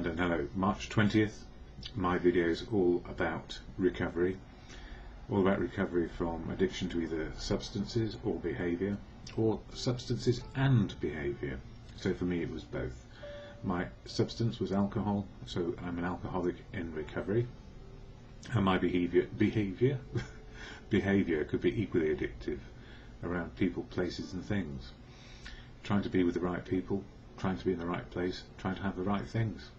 DonInLondon. Hello. March 20th, my video is all about recovery. All about recovery from addiction to either substances or behaviour, or substances and behaviour. So for me it was both. My substance was alcohol, so I'm an alcoholic in recovery. And my behaviour could be equally addictive around people, places and things. Trying to be with the right people, trying to be in the right place, trying to have the right things.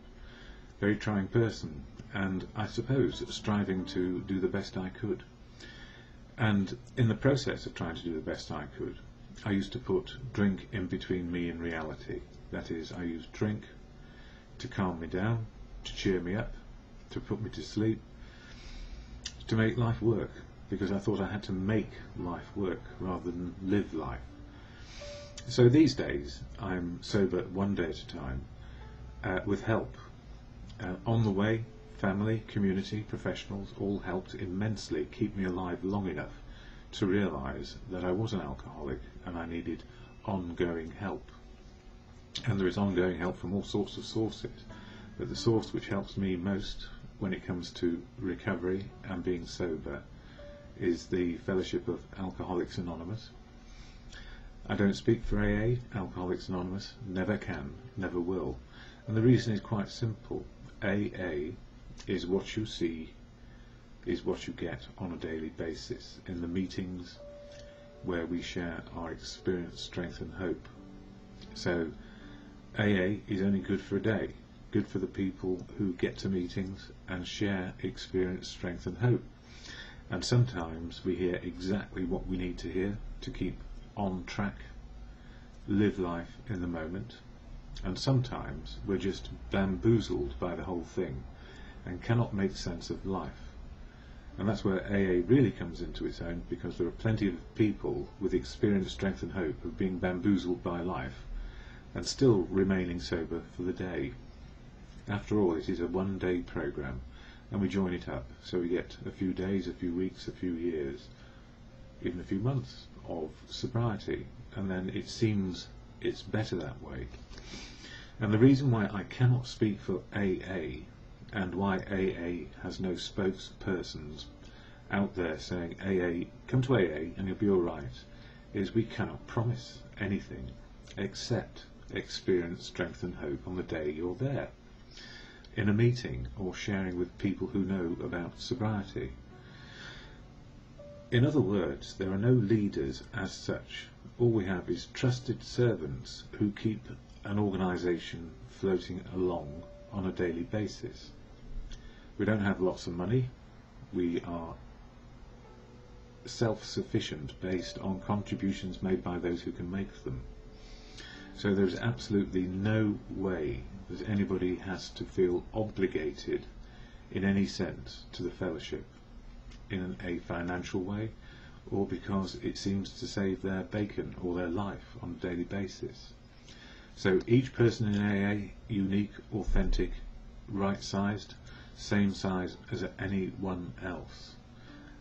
Very trying person, and I suppose striving to do the best I could. And in the process of trying to do the best I could, I used to put drink in between me and reality. That is, I used drink to calm me down, to cheer me up, to put me to sleep, to make life work, because I thought I had to make life work rather than live life. So these days I'm sober one day at a time, with help. On the way, family, community, professionals all helped immensely keep me alive long enough to realise that I was an alcoholic and I needed ongoing help. And there is ongoing help from all sorts of sources, but the source which helps me most when it comes to recovery and being sober is the Fellowship of Alcoholics Anonymous. I don't speak for AA, Alcoholics Anonymous, never can, never will. And the reason is quite simple. AA is what you see, is what you get on a daily basis in the meetings where we share our experience, strength and hope. So AA is only good for a day, good for the people who get to meetings and share experience, strength and hope. And sometimes we hear exactly what we need to hear to keep on track, live life in the moment, and sometimes we're just bamboozled by the whole thing and cannot make sense of life. And that's where AA really comes into its own, because there are plenty of people with experience, strength and hope of being bamboozled by life and still remaining sober for the day. After all, it is a one-day program and we join it up, so we get a few days, a few weeks, a few years, even a few months of sobriety, and then it seems it's better that way. And the reason why I cannot speak for AA and why AA has no spokespersons out there saying AA, come to AA and you'll be alright, is we cannot promise anything except experience, strength and hope on the day you're there, in a meeting or sharing with people who know about sobriety. In other words, there are no leaders as such. All we have is trusted servants who keep an organisation floating along on a daily basis. We don't have lots of money. We are self-sufficient based on contributions made by those who can make them. So there's absolutely no way that anybody has to feel obligated in any sense to the fellowship in a financial way, or because it seems to save their bacon or their life on a daily basis. So each person in AA, unique, authentic, right-sized, same size as anyone else.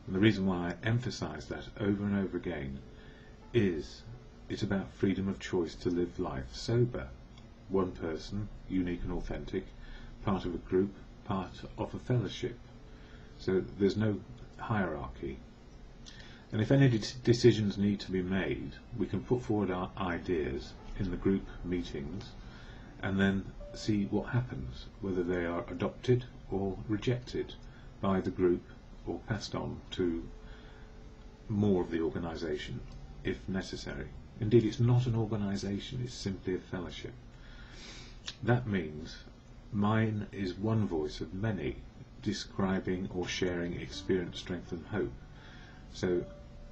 And the reason why I emphasise that over and over again is it's about freedom of choice to live life sober. One person, unique and authentic, part of a group, part of a fellowship. So there's no hierarchy. And if any decisions need to be made, we can put forward our ideas in the group meetings and then see what happens, whether they are adopted or rejected by the group or passed on to more of the organisation if necessary. Indeed, it's not an organisation, it's simply a fellowship. That means mine is one voice of many describing or sharing experience, strength and hope. So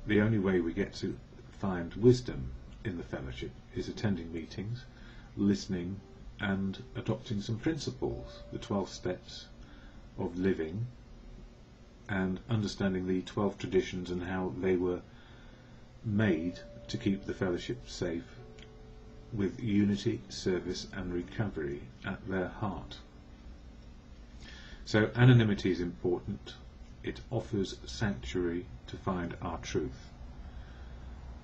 the only way we get to find wisdom in the fellowship is attending meetings, listening and adopting some principles, the 12 steps of living, and understanding the 12 traditions and how they were made to keep the fellowship safe, with unity, service and recovery at their heart. So anonymity is important. It offers sanctuary to find our truth.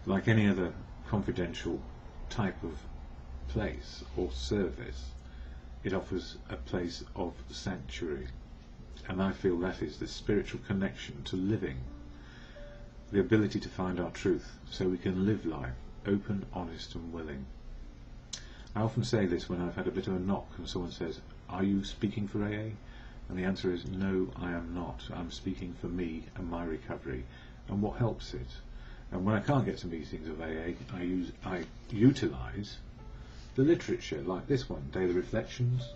Like any other confidential type of place or service, it offers a place of sanctuary, and I feel that is the spiritual connection to living, the ability to find our truth so we can live life open, honest and willing. I often say this when I've had a bit of a knock and someone says, "Are you speaking for AA?" And the answer is, no, I am not. I'm speaking for me and my recovery and what helps it. And when I can't get to meetings of AA, I utilise the literature like this one, Daily Reflections,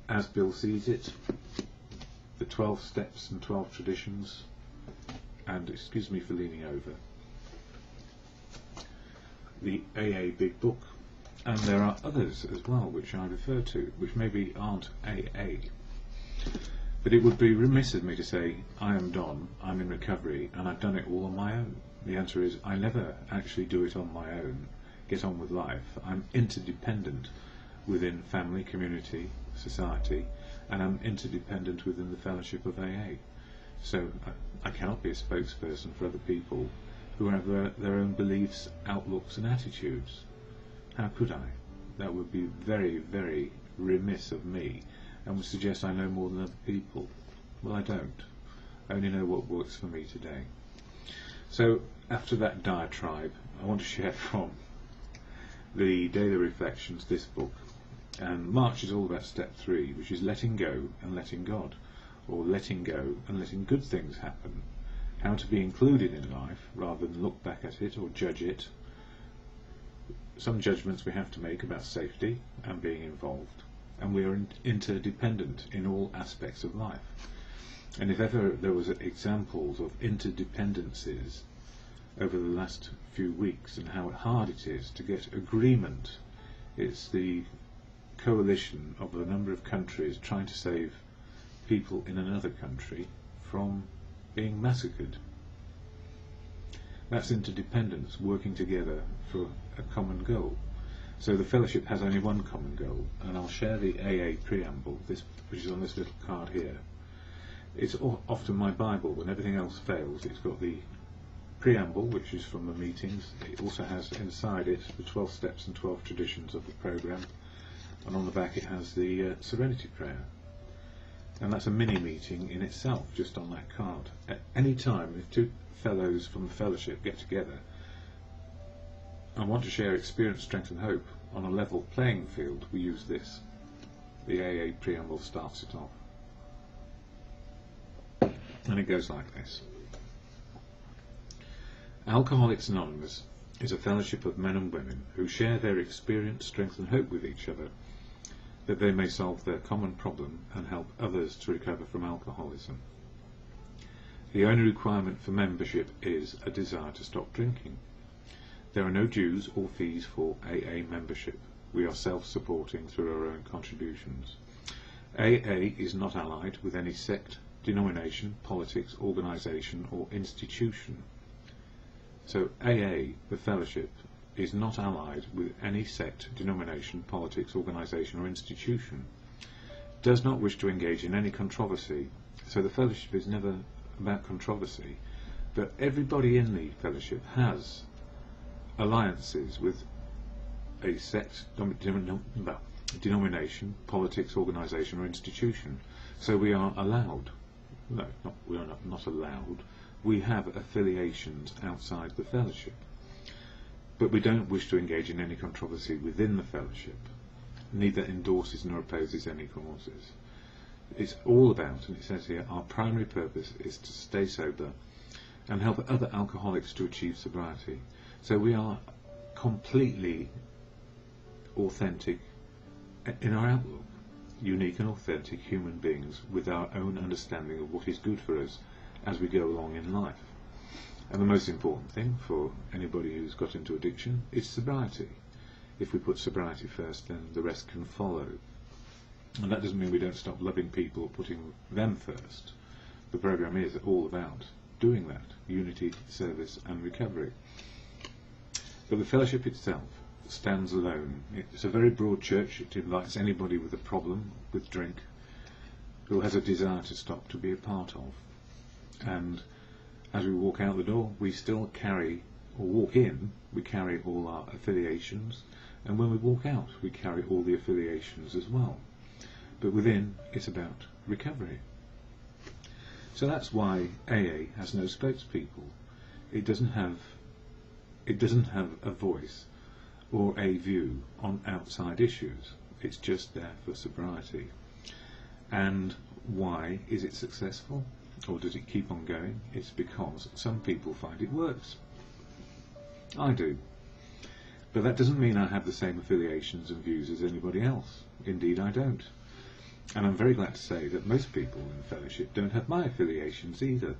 As Bill Sees It, the 12 Steps and 12 Traditions, and, excuse me for leaning over, the AA Big Book. And there are others as well which I refer to, which maybe aren't AA. But it would be remiss of me to say, I am Don, I'm in recovery, and I've done it all on my own. The answer is, I never actually do it on my own, get on with life. I'm interdependent within family, community, society, and I'm interdependent within the fellowship of AA. So I cannot be a spokesperson for other people who have their own beliefs, outlooks and attitudes. How could I? That would be very, very remiss of me, and would suggest I know more than other people. Well, I don't. I only know what works for me today. So, after that diatribe, I want to share from the Daily Reflections, this book. And March is all about step 3, which is letting go and letting God, or letting go and letting good things happen. How to be included in life, rather than look back at it or judge it. Some judgments we have to make about safety and being involved, and we are interdependent in all aspects of life. And if ever there was examples of interdependencies over the last few weeks and how hard it is to get agreement, it's the coalition of a number of countries trying to save people in another country from being massacred. That's interdependence, working together for a common goal. So the fellowship has only one common goal, and I'll share the AA preamble, which is on this little card here. It's often my Bible. When everything else fails, it's got the preamble, which is from the meetings. It also has inside it the 12 steps and 12 traditions of the programme, and on the back it has the serenity prayer. And that's a mini meeting in itself, just on that card. At any time, if two fellows from the fellowship get together and want to share experience, strength and hope on a level playing field, we use this. The AA preamble starts it off. And it goes like this. Alcoholics Anonymous is a fellowship of men and women who share their experience, strength and hope with each other, that they may solve their common problem and help others to recover from alcoholism. The only requirement for membership is a desire to stop drinking. There are no dues or fees for AA membership. We are self-supporting through our own contributions. AA is not allied with any sect, denomination, politics, organisation or institution. So AA, the fellowship, is not allied with any sect, denomination, politics, organisation or institution. Does not wish to engage in any controversy. So the fellowship is never about controversy, but everybody in the fellowship has alliances with a sect, denomination, politics, organisation or institution. So we are allowed, no, we are not allowed, we have affiliations outside the fellowship. But we don't wish to engage in any controversy within the fellowship, neither endorses nor opposes any causes. It's all about, and it says here, our primary purpose is to stay sober and help other alcoholics to achieve sobriety. So we are completely authentic in our outlook, unique and authentic human beings with our own understanding of what is good for us as we go along in life. And the most important thing for anybody who's got into addiction is sobriety. If we put sobriety first, then the rest can follow. And that doesn't mean we don't stop loving people or putting them first. The programme is all about doing that, unity, service and recovery. But the fellowship itself stands alone. It's a very broad church. It invites anybody with a problem with drink who has a desire to stop to be a part of. And as we walk out the door, we still carry, or walk in, we carry all our affiliations and when we walk out we carry all the affiliations as well. But within, it's about recovery. So that's why AA has no spokespeople. It doesn't have a voice or a view on outside issues. It's just there for sobriety. And why is it successful? Or does it keep on going? It's because some people find it works. I do. But that doesn't mean I have the same affiliations and views as anybody else. Indeed I don't. And I'm very glad to say that most people in the fellowship don't have my affiliations either.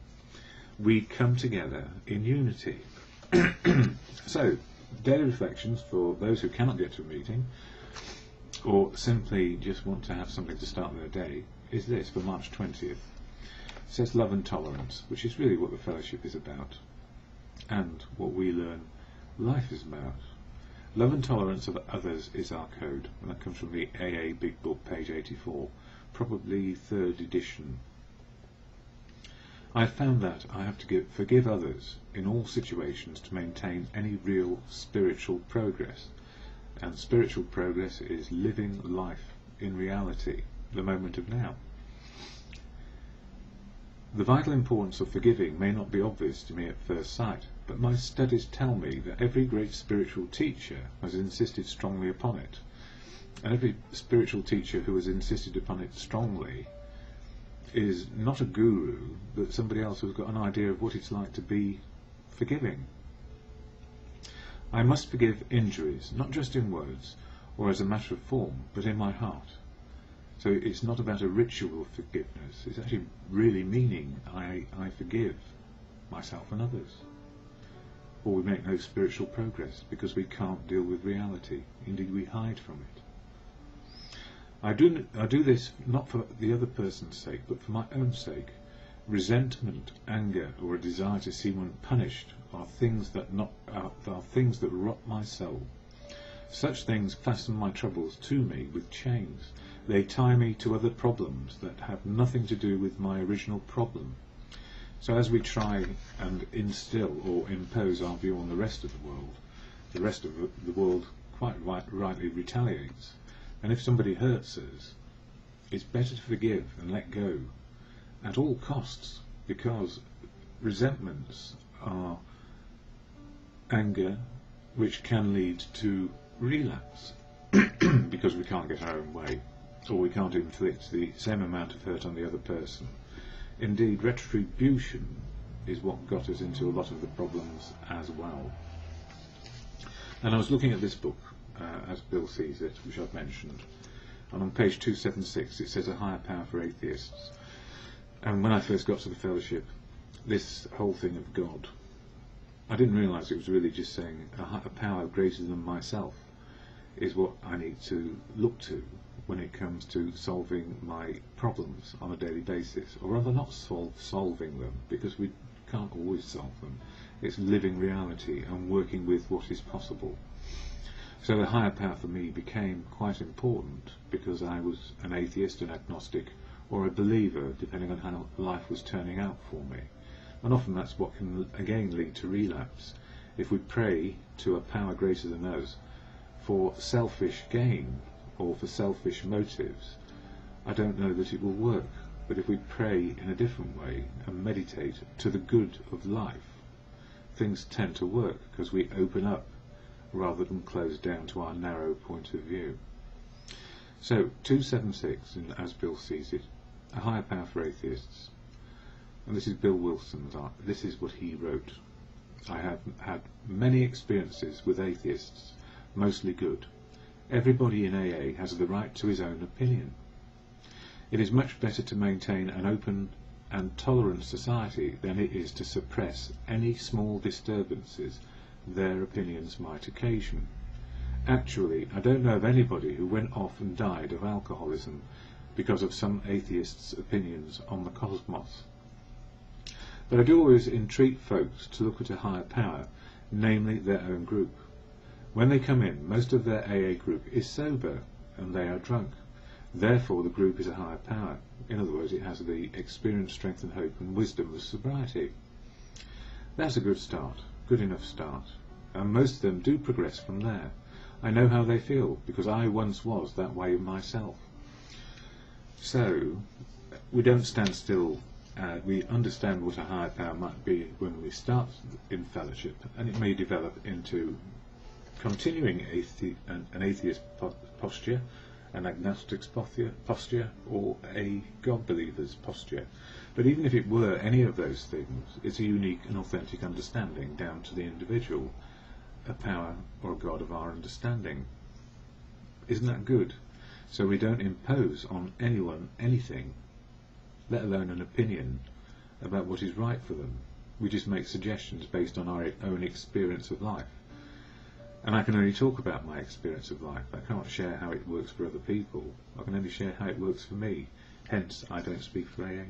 We come together in unity. So, daily reflections for those who cannot get to a meeting, or simply just want to have something to start their day, is this for March 20th. It says love and tolerance, which is really what the fellowship is about, and what we learn life is about. Love and tolerance of others is our code, and that comes from the AA Big Book, page 84, probably 3rd edition. I have found that I have to forgive others in all situations to maintain any real spiritual progress, and spiritual progress is living life in reality, the moment of now. The vital importance of forgiving may not be obvious to me at first sight, but my studies tell me that every great spiritual teacher has insisted strongly upon it, and every spiritual teacher who has insisted upon it strongly is not a guru, but somebody else who's got an idea of what it's like to be forgiving. I must forgive injuries, not just in words or as a matter of form, but in my heart. So it's not about a ritual forgiveness, it's actually really meaning I forgive myself and others. Or we make no spiritual progress because we can't deal with reality. Indeed, we hide from it. I do this not for the other person's sake, but for my own sake. Resentment, anger, or a desire to see one punished are things that rot my soul. Such things fasten my troubles to me with chains. They tie me to other problems that have nothing to do with my original problem. So as we try and instill or impose our view on the rest of the world quite rightly retaliates. And if somebody hurts us, it's better to forgive and let go at all costs, because resentments are anger which can lead to relapse because we can't get our own way, or we can't inflict the same amount of hurt on the other person. Indeed, retribution is what got us into a lot of the problems as well. And I was looking at this book, as Bill sees it, which I've mentioned, and on page 276 it says a higher power for atheists. And when I first got to the fellowship, this whole thing of God, I didn't realise it was really just saying a power greater than myself is what I need to look to when it comes to solving my problems on a daily basis, or rather not solving them, because we can't always solve them. It's living reality and working with what is possible. So the higher power for me became quite important because I was an atheist, an agnostic, or a believer, depending on how life was turning out for me. And often that's what can again lead to relapse. If we pray to a power greater than us for selfish gain or for selfish motives, I don't know that it will work. But if we pray in a different way and meditate to the good of life, things tend to work because we open up rather than close down to our narrow point of view. So 276, as Bill sees it, a higher power for atheists. And this is Bill Wilson's art. This is what he wrote. I have had many experiences with atheists, mostly good. Everybody in AA has the right to his own opinion. It is much better to maintain an open and tolerant society than it is to suppress any small disturbances their opinions might occasion. Actually, I don't know of anybody who went off and died of alcoholism because of some atheist's opinions on the cosmos. But I do always entreat folks to look at a higher power, namely their own group. When they come in, most of their AA group is sober and they are drunk. Therefore the group is a higher power. In other words, it has the experience, strength and hope and wisdom of sobriety. That's a good start, good enough start, and most of them do progress from there. I know how they feel, because I once was that way myself. So, we don't stand still. We understand what a higher power might be when we start in fellowship, and it may develop into continuing an atheist posture, an agnostic's posture, or a God believer's posture. But even if it were any of those things, it's a unique and authentic understanding down to the individual, a power or a God of our understanding. Isn't that good? So we don't impose on anyone anything, let alone an opinion about what is right for them. We just make suggestions based on our own experience of life. And I can only talk about my experience of life. I can't share how it works for other people. I can only share how it works for me. Hence, I don't speak for AA.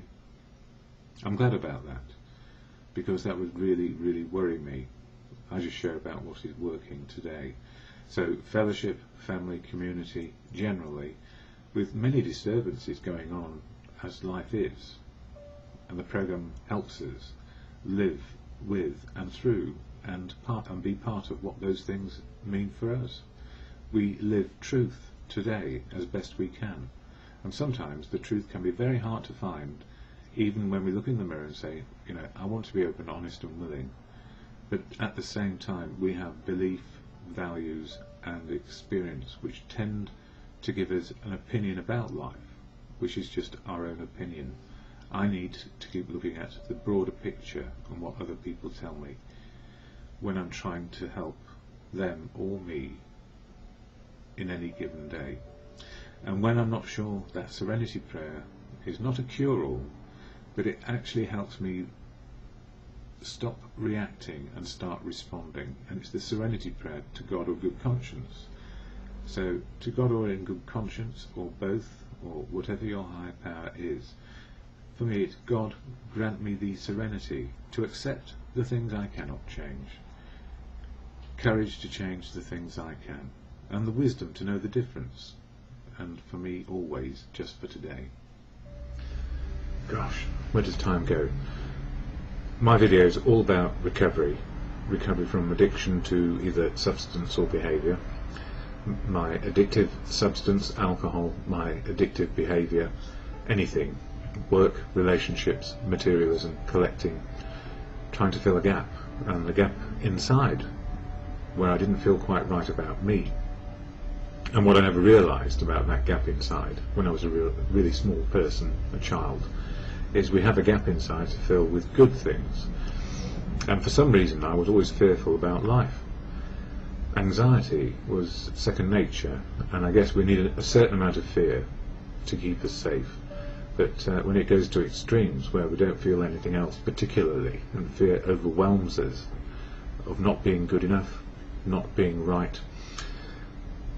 I'm glad about that, because that would really, really worry me. I just share about what is working today. So, fellowship, family, community, generally, with many disturbances going on as life is. And the programme helps us live with and through and be part of what those things mean for us. We live truth today as best we can, and sometimes the truth can be very hard to find, even when we look in the mirror and say, I want to be open, honest and willing, but at the same time we have belief, values and experience which tend to give us an opinion about life, which is just our own opinion. I need to keep looking at the broader picture and what other people tell me when I'm trying to help them or me in any given day. And when I'm not sure, that serenity prayer is not a cure-all, but it actually helps me stop reacting and start responding. And it's the serenity prayer to God or good conscience. So, to God or in good conscience, or both, or whatever your higher power is, for me it's God, grant me the serenity to accept the things I cannot change, courage to change the things I can, and the wisdom to know the difference, and for me always just for today. Gosh, where does time go? My video is all about recovery from addiction to either substance or behaviour, my addictive substance, alcohol, my addictive behaviour, anything, work, relationships, materialism, collecting, trying to fill a gap, and the gap inside where I didn't feel quite right about me. And what I never realised about that gap inside when I was a really small person, a child, is we have a gap inside to fill with good things. And for some reason I was always fearful about life. Anxiety was second nature, and I guess we need a certain amount of fear to keep us safe. But when it goes to extremes where we don't feel anything else particularly, and fear overwhelms us of not being good enough, not being right,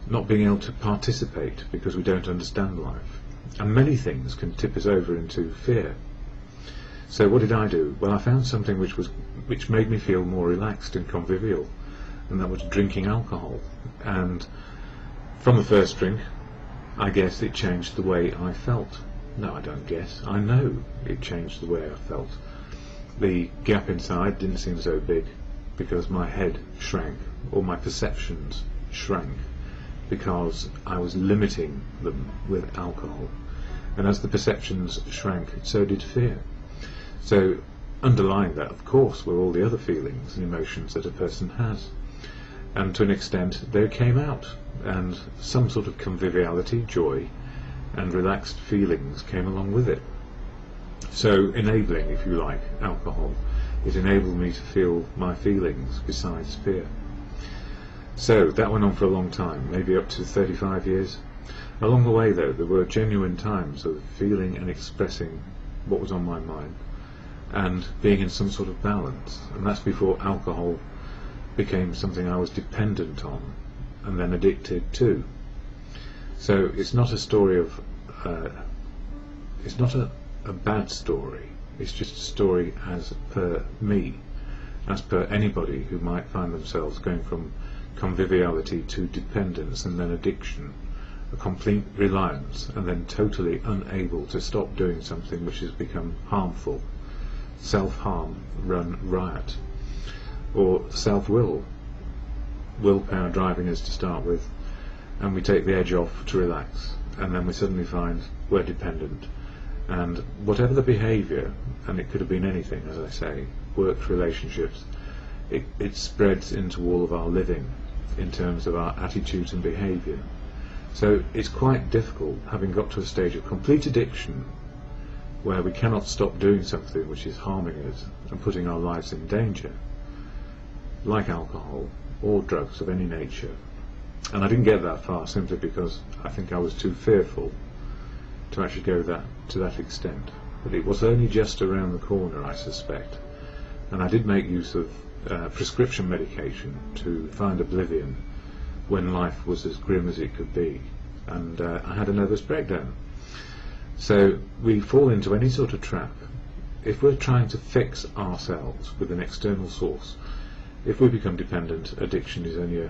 not being able to participate because we don't understand life, and many things can tip us over into fear. So what did I do? Well, I found something which made me feel more relaxed and convivial, and that was drinking alcohol. And from the first drink, I guess it changed the way I felt. No, I don't guess. I know it changed the way I felt. The gap inside didn't seem so big because my head shrank, or my perceptions shrank, because I was limiting them with alcohol. And as the perceptions shrank, so did fear. So underlying that, of course, were all the other feelings and emotions that a person has. And to an extent, they came out, and some sort of conviviality, joy, and relaxed feelings came along with it. So enabling, if you like, alcohol, it enabled me to feel my feelings besides fear. So that went on for a long time, maybe up to 35 years. Along the way, though, there were genuine times of feeling and expressing what was on my mind, and being in some sort of balance. And that's before alcohol became something I was dependent on, and then addicted to. So it's not a story of, it's not a bad story, it's just a story as per me, as per anybody who might find themselves going from conviviality to dependence and then addiction, a complete reliance, and then totally unable to stop doing something which has become harmful, self-harm run riot, or self-will, willpower driving us to start with, and we take the edge off to relax, and then we suddenly find we're dependent. And whatever the behaviour, and it could have been anything, as I say, work, relationships, it spreads into all of our living in terms of our attitudes and behaviour. So it's quite difficult, having got to a stage of complete addiction where we cannot stop doing something which is harming us and putting our lives in danger, like alcohol or drugs of any nature. And I didn't get that far simply because I think I was too fearful to actually go to that extent. But it was only just around the corner, I suspect. And I did make use of prescription medication to find oblivion when life was as grim as it could be. And I had a nervous breakdown. So we fall into any sort of trap. If we're trying to fix ourselves with an external source, if we become dependent, addiction is only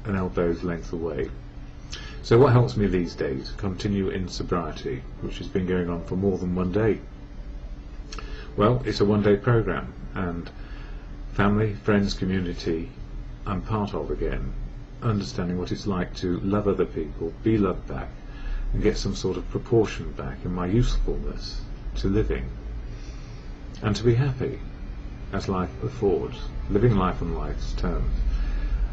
an elbow's length away. So what helps me these days? Continue in sobriety, which has been going on for more than one day. Well, it's a one-day program, and family, friends, community I'm part of again, understanding what it's like to love other people, be loved back, and get some sort of proportion back in my usefulness to living, and to be happy as life affords, living life on life's terms.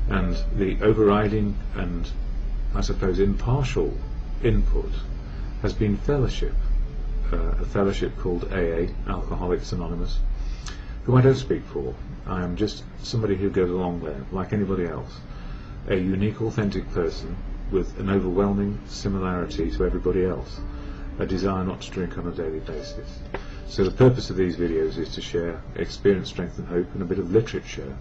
And the overriding and, I suppose, impartial input has been fellowship, a fellowship called AA, Alcoholics Anonymous, who I don't speak for. I am just somebody who goes along there, like anybody else, a unique, authentic person with an overwhelming similarity to everybody else, a desire not to drink on a daily basis. So the purpose of these videos is to share experience, strength and hope, and a bit of literature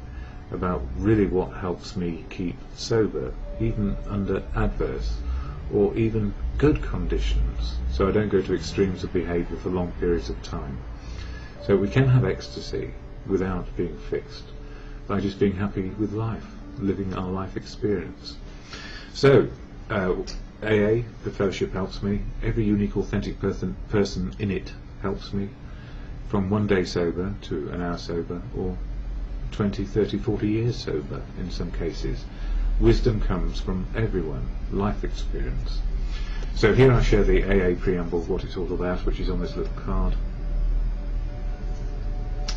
about really what helps me keep sober, even under adverse or even good conditions, so I don't go to extremes of behaviour for long periods of time. So we can have ecstasy without being fixed, by just being happy with life, living our life experience. So AA, the fellowship, helps me. Every unique, authentic person in it helps me, from 1 day sober to an hour sober, or 20, 30, 40 years sober in some cases. Wisdom comes from everyone, life experience. So here I share the AA preamble, what it's all about, which is on this little card.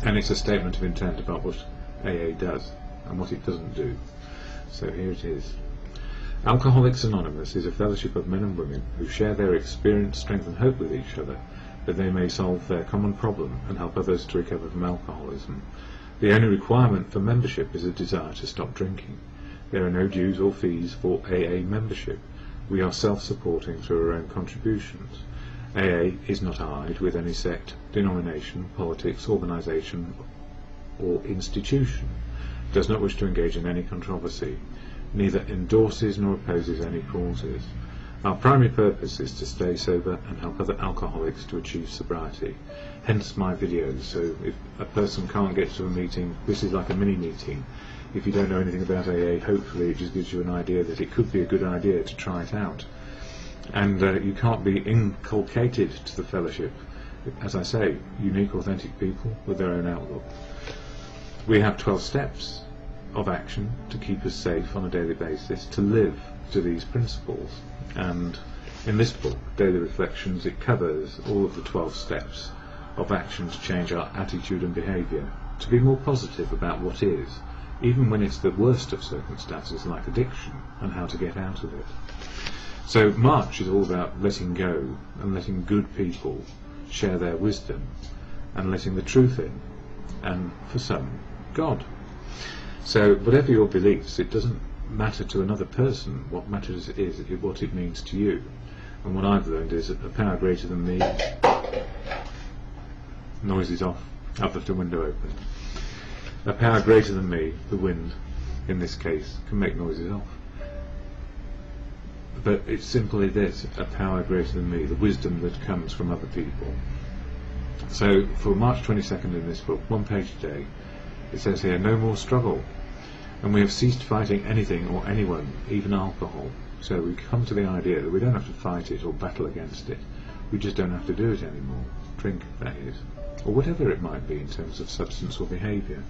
And it's a statement of intent about what AA does and what it doesn't do. So here it is. Alcoholics Anonymous is a fellowship of men and women who share their experience, strength and hope with each other, that they may solve their common problem and help others to recover from alcoholism. The only requirement for membership is a desire to stop drinking. There are no dues or fees for AA membership. We are self-supporting through our own contributions. AA is not allied with any sect, denomination, politics, organisation or institution, does not wish to engage in any controversy, neither endorses nor opposes any causes. Our primary purpose is to stay sober and help other alcoholics to achieve sobriety. Hence my videos, so if a person can't get to a meeting, this is like a mini meeting. If you don't know anything about AA, hopefully it just gives you an idea that it could be a good idea to try it out. And you can't be inculcated to the fellowship. As I say, unique, authentic people with their own outlook. We have 12 steps of action to keep us safe on a daily basis, to live to these principles. And in this book, Daily Reflections, it covers all of the 12 steps of action to change our attitude and behaviour, to be more positive about what is, even when it's the worst of circumstances like addiction, and how to get out of it. So March is all about letting go and letting good people share their wisdom and letting the truth in, and for some, God. So whatever your beliefs, it doesn't matter to another person. What matters is what it means to you. And what I've learned is that a power greater than me, noise is off, I've left the window open. A power greater than me, the wind in this case, can make noises off. But it's simply this, a power greater than me, the wisdom that comes from other people. So for March 22nd in this book, 1 page a day, it says here, no more struggle. And we have ceased fighting anything or anyone, even alcohol. So we come to the idea that we don't have to fight it or battle against it. We just don't have to do it anymore. Drink, that is. Or whatever it might be in terms of substance or behaviour.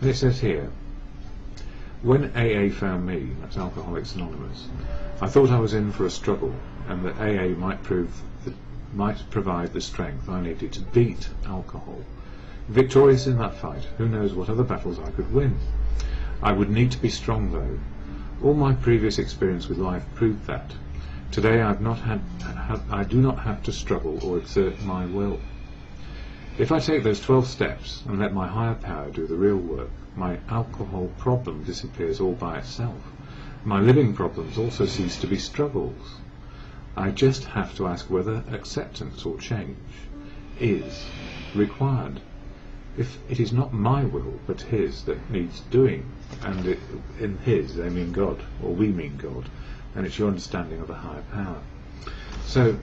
And it says here, When AA found me, that's Alcoholics Anonymous, I thought I was in for a struggle, and that AA might provide the strength I needed to beat alcohol. Victorious in that fight, who knows what other battles I could win. I would need to be strong though. All my previous experience with life proved that. Today I do not have to struggle or exert my will. If I take those 12 steps and let my higher power do the real work, my alcohol problem disappears all by itself. My living problems also cease to be struggles. I just have to ask whether acceptance or change is required. If it is not my will but his that needs doing, and in his they mean God, or we mean God, then it's your understanding of a higher power. So,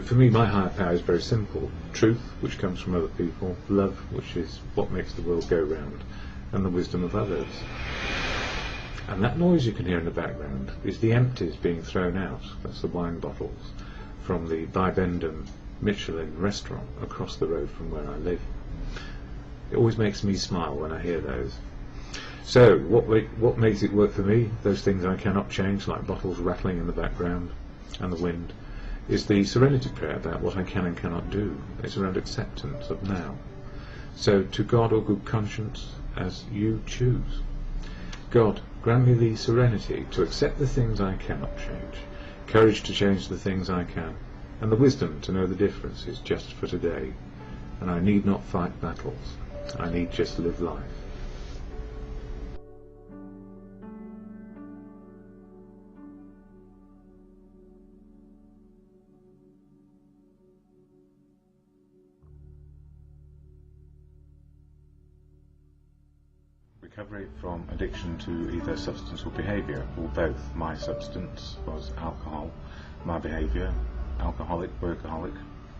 for me, my higher power is very simple. Truth, which comes from other people; love, which is what makes the world go round; and the wisdom of others. And that noise you can hear in the background is the empties being thrown out. That's the wine bottles from the Bibendum Michelin restaurant across the road from where I live. It always makes me smile when I hear those. So, what makes it work for me, those things I cannot change, like bottles rattling in the background and the wind, is the serenity prayer about what I can and cannot do. It's around acceptance of now. So, to God or good conscience, as you choose. God, grant me the serenity to accept the things I cannot change, courage to change the things I can, and the wisdom to know the difference is just for today, and I need not fight battles. I need just live life. Recovery from addiction to either substance or behaviour, or both. My substance was alcohol, my behaviour, alcoholic, workaholic,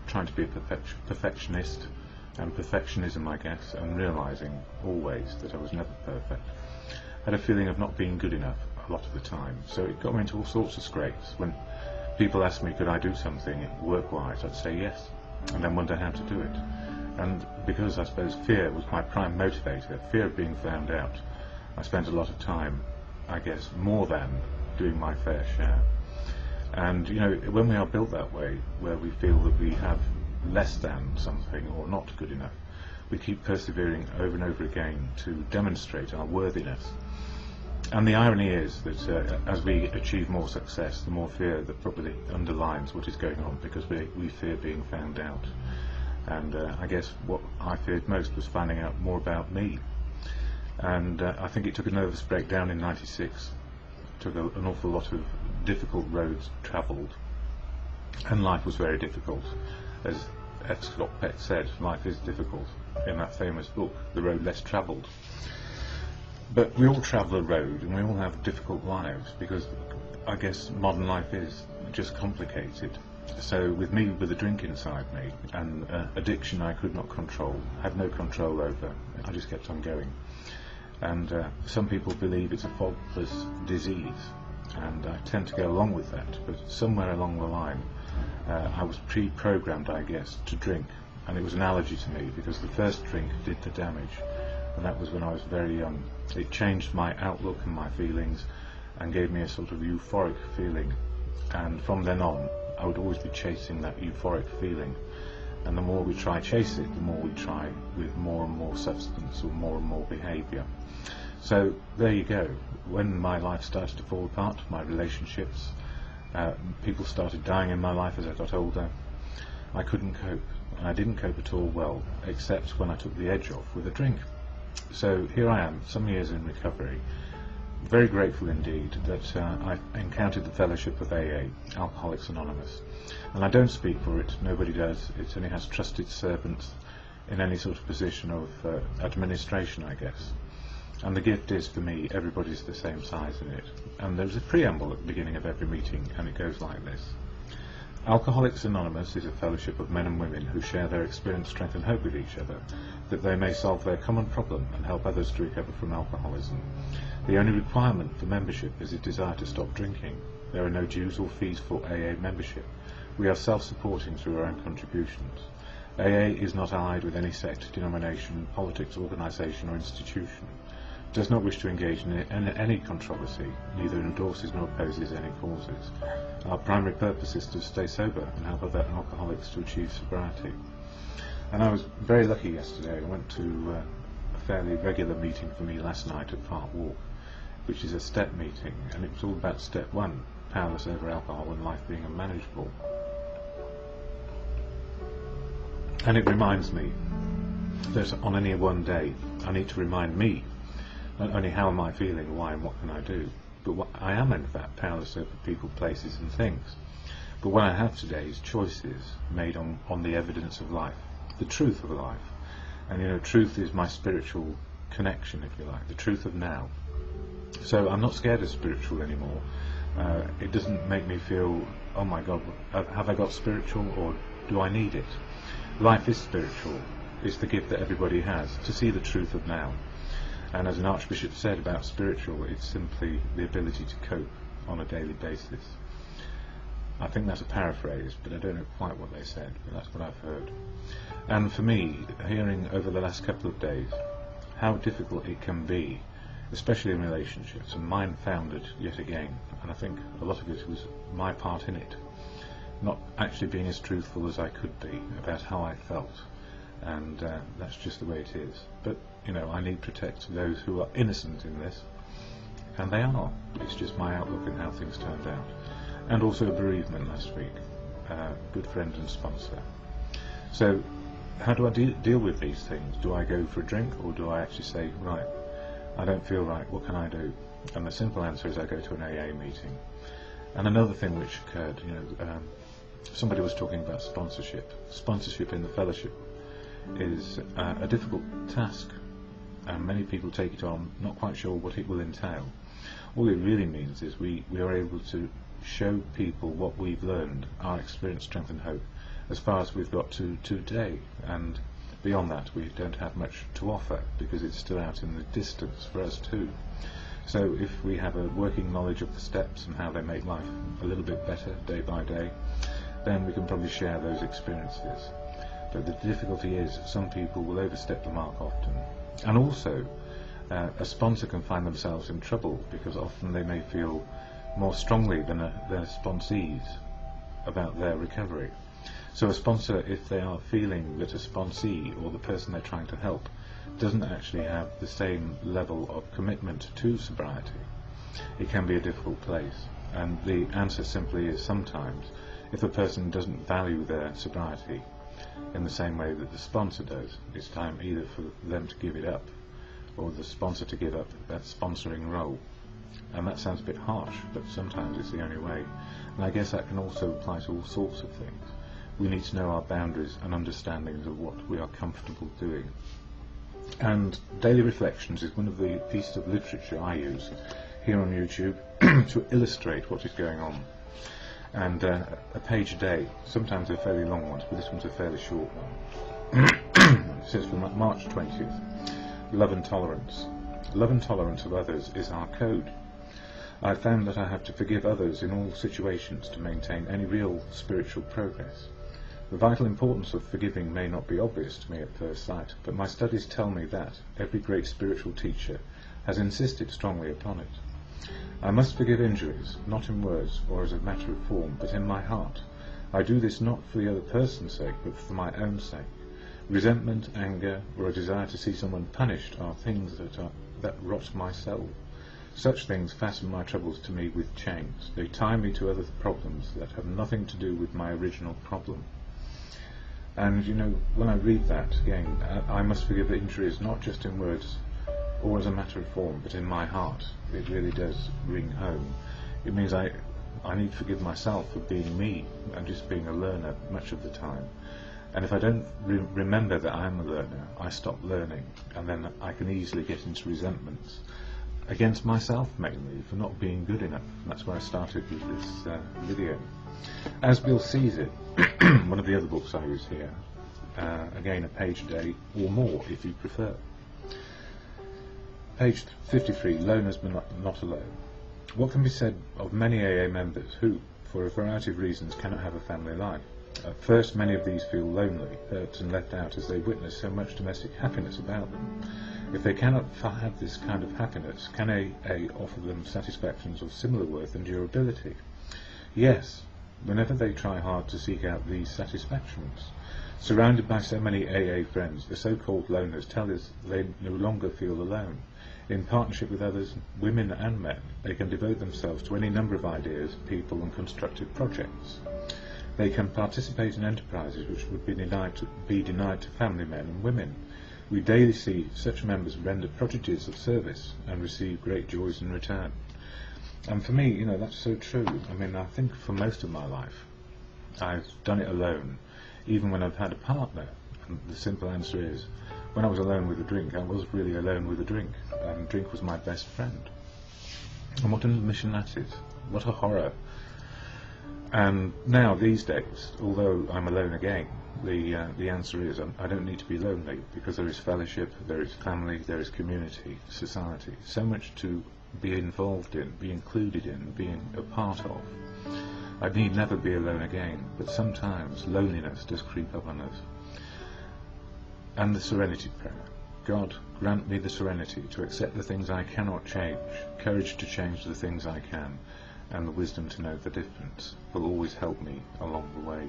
trying to be a perfectionist, and perfectionism, I guess, and realising always that I was never perfect. I had a feeling of not being good enough a lot of the time, so it got me into all sorts of scrapes. When people asked me could I do something work-wise, I'd say yes, and then wonder how to do it. And because I suppose fear was my prime motivator, fear of being found out, I spent a lot of time, I guess, more than doing my fair share. And when we are built that way, where we feel that we have less than something or not good enough, we keep persevering over and over again to demonstrate our worthiness. And the irony is that as we achieve more success, the more fear that probably underlines what is going on, because we fear being found out. And I guess what I feared most was finding out more about me. And I think it took a nervous breakdown in '96. It took an awful lot of difficult roads travelled, and life was very difficult. As F. Scott Peck said, life is difficult, in that famous book, The Road Less Travelled. But we all travel a road, and we all have difficult lives, because I guess modern life is just complicated. So with me, with a drink inside me, and addiction I could not control, had no control over, I just kept on going. And some people believe it's a faultless disease, and I tend to go along with that, but somewhere along the line I was pre-programmed, I guess, to drink, and it was an allergy to me, because the first drink did the damage, and that was when I was very young. It changed my outlook and my feelings, and gave me a sort of euphoric feeling, and from then on I would always be chasing that euphoric feeling, and the more we try chase it, the more we try with more and more substance or more behaviour. So there you go. When my life started to fall apart, my relationships, people started dying in my life as I got older, I couldn't cope, and I didn't cope at all well, except when I took the edge off with a drink. So here I am, some years in recovery, very grateful indeed that I encountered the fellowship of AA, Alcoholics Anonymous. And I don't speak for it, nobody does. It only has trusted servants in any sort of position of administration, I guess. And the gift is, for me, everybody's the same size in it. And there's a preamble at the beginning of every meeting, and it goes like this. Alcoholics Anonymous is a fellowship of men and women who share their experience, strength and hope with each other, that they may solve their common problem and help others to recover from alcoholism. The only requirement for membership is a desire to stop drinking. There are no dues or fees for AA membership. We are self-supporting through our own contributions. AA is not allied with any sect, denomination, politics, organisation or institution. does not wish to engage in any controversy, neither endorses nor opposes any causes. Our primary purpose is to stay sober and help other alcoholics to achieve sobriety. And I was very lucky yesterday. I went to a fairly regular meeting for me last night at Park Walk, which is a step meeting, and it was all about step 1, powerless over alcohol and life being unmanageable. And it reminds me that on any one day I need to remind me not only how am I feeling, why and what can I do, but what I am in fact powerless over people, places and things. But what I have today is choices made on the evidence of life, the truth of life. And you know, truth is my spiritual connection, if you like, the truth of now. So I'm not scared of spiritual anymore. It doesn't make me feel, oh my God, have I got spiritual, or do I need it? Life is spiritual. It's the gift that everybody has, to see the truth of now. And as an Archbishop said about spiritual, it's simply the ability to cope on a daily basis. I think that's a paraphrase, but I don't know quite what they said, but that's what I've heard. And for me, hearing over the last couple of days how difficult it can be, especially in relationships, and mine found it yet again, and I think a lot of it was my part in it, not actually being as truthful as I could be about how I felt. And that's just the way it is. But you know, I need to protect those who are innocent in this, and they are. It's just my outlook and how things turned out. And also a bereavement last week, good friend and sponsor. So how do I deal with these things? Do I go for a drink, or do I actually say, right, I don't feel right, what can I do? And the simple answer is I go to an AA meeting. And another thing which occurred, you know, somebody was talking about sponsorship. Sponsorship in the fellowship is a difficult task, and many people take it on not quite sure what it will entail. All it really means is we are able to show people what we've learned, our experience, strength and hope, as far as we've got to today, and beyond that we don't have much to offer because it's still out in the distance for us too. So if we have a working knowledge of the steps and how they make life a little bit better day by day, then we can probably share those experiences. But the difficulty is some people will overstep the mark often, and also a sponsor can find themselves in trouble because often they may feel more strongly than their sponsees about their recovery. So a sponsor, if they are feeling that a sponsee or the person they're trying to help doesn't actually have the same level of commitment to sobriety, it can be a difficult place. And the answer simply is sometimes, if a person doesn't value their sobriety in the same way that the sponsor does, it's time either for them to give it up or the sponsor to give up that sponsoring role. And that sounds a bit harsh, but sometimes it's the only way. And I guess that can also apply to all sorts of things. We need to know our boundaries and understandings of what we are comfortable doing. And Daily Reflections is one of the pieces of literature I use here on YouTube to illustrate what is going on. And a page a day. Sometimes they're fairly long ones, but this one's a fairly short one. It says from March 20th, love and tolerance. Love and tolerance of others is our code. I found that I have to forgive others in all situations to maintain any real spiritual progress. The vital importance of forgiving may not be obvious to me at first sight, but my studies tell me that every great spiritual teacher has insisted strongly upon it. I must forgive injuries, not in words or as a matter of form, but in my heart. I do this not for the other person's sake, but for my own sake. Resentment, anger, or a desire to see someone punished are things that rot my soul. Such things fasten my troubles to me with chains. They tie me to other problems that have nothing to do with my original problem. And you know, when I read that again, I must forgive injuries not just in words or as a matter of form, but in my heart. It really does ring home. It means I need to forgive myself for being me and just being a learner much of the time. And if I don't remember that I am a learner, I stop learning, and then I can easily get into resentments against myself mainly for not being good enough. And that's where I started with this video. As Bill sees it, one of the other books I use here, again a page a day or more if you prefer. Page 53, Loners but not alone. What can be said of many AA members who, for a variety of reasons, cannot have a family life? At first, many of these feel lonely, hurt and left out as they witness so much domestic happiness about them. If they cannot have this kind of happiness, can AA offer them satisfactions of similar worth and durability? Yes, whenever they try hard to seek out these satisfactions. Surrounded by so many AA friends, the so-called loners tell us they no longer feel alone. In partnership with others, women and men, they can devote themselves to any number of ideas, people and constructive projects. They can participate in enterprises which would be denied to family men and women. We daily see such members render prodigies of service and receive great joys in return. And for me, that's so true. I mean, I think for most of my life, I've done it alone, even when I've had a partner. And the simple answer is, when I was alone with a drink, I was really alone with a drink, and drink was my best friend. And what an admission that is. What a horror. And now, these days, although I'm alone again, the answer is I don't need to be lonely, because there is fellowship, there is family, there is community, society, so much to be involved in, be included in, being a part of. I need never be alone again, but sometimes loneliness does creep up on us. And the serenity prayer. God, grant me the serenity to accept the things I cannot change, courage to change the things I can, and the wisdom to know the difference will always help me along the way.